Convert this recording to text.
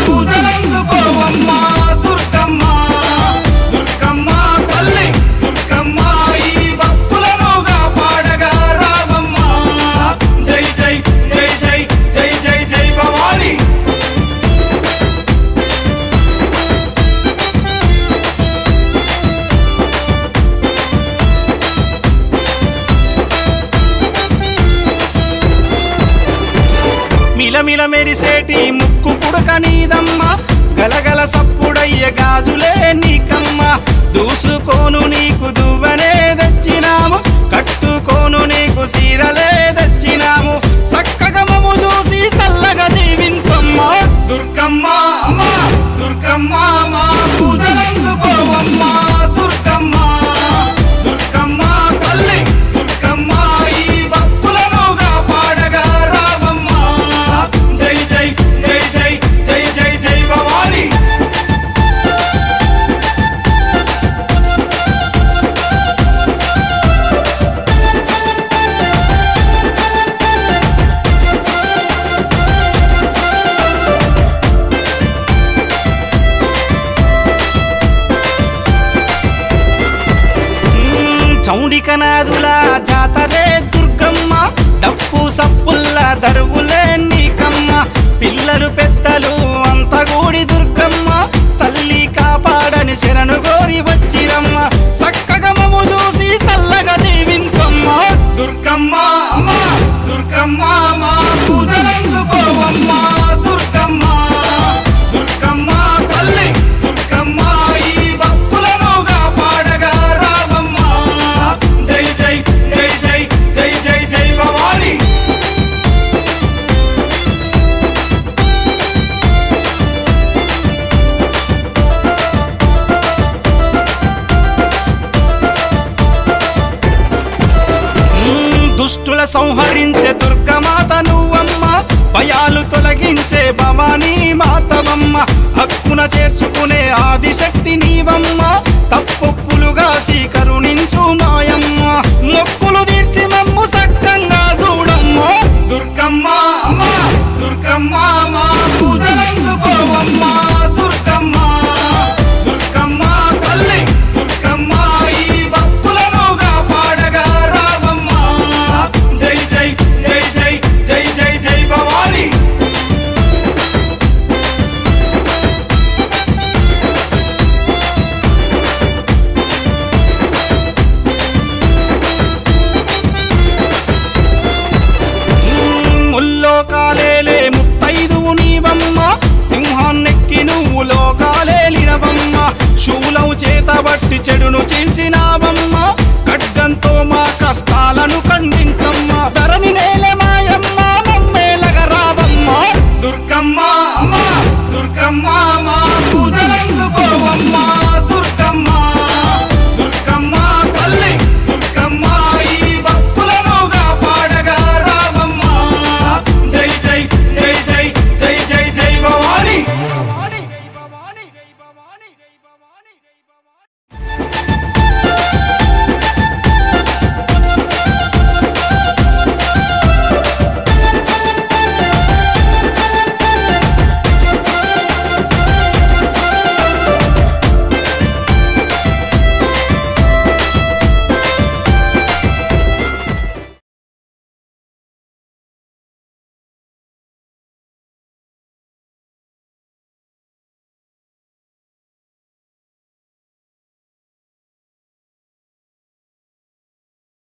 పూజలందుకోవమ్మ దుర్గమ్మ దుర్గమ్మ తల్లి దుర్గమ్మ ఈ భక్తులను కాపాడగా రావమ్మ జై జై జై జై జై జై జై భవాని మిలమిల మెరిసేటి ముక్కు పుడక నీదమ్మ గలగల సప్పుడయ్య గాజులే నీకమ్మ దూసుకోను నీకు దువ్వనే తెచ్చినాము కట్టుకోను నీకు సీరలే తెచ్చినాము చక్కగా మమ్ము చూసి చల్లగా దీవించమ్మ దుర్గమ్మ అమ్మ దుర్గమ్మ మా పూజలందుకోవమ్మ దుర్గమ్మ దుర్గమ్మ తల్లి దుర్గమ్మ ఈ భక్తులను కాపాడగా రావమ్మ జై జై జై జై జై జై జై భవాని చౌడికనాదుల జాతరే దుర్గమ్మ డప్పు సప్పుల్ల దరువులే నీకమ్మ పిల్లలు పెద్దలు అంత గూడి దుర్గమ్మ తల్లి కాపాడని శరణు గోరి వచ్చిరమ్మ చక్కగా మమ్ము చూసి చల్లగా దీవించమ్మ దుర్గమ్మ అమ్మ దుర్గమ్మ మా పూజలందుకోవమ్మ దుర్గమ్మ దుర్గమ్మ తల్లి దుర్గమ్మ ఈ భక్తులను కాపాడగా రావమ్మ జై జై జై జై జై జై జై భవాని దుష్టుల సంహరించే దుర్గమాత నువ్వమ్మ భయాలు తొలగించే భవానీ మాతవమ్మ హక్కున చేర్చుకునే ఆదిశక్తి నీవమ్మ తప్పొప్పులుగా కరుణించు మాయమ్మ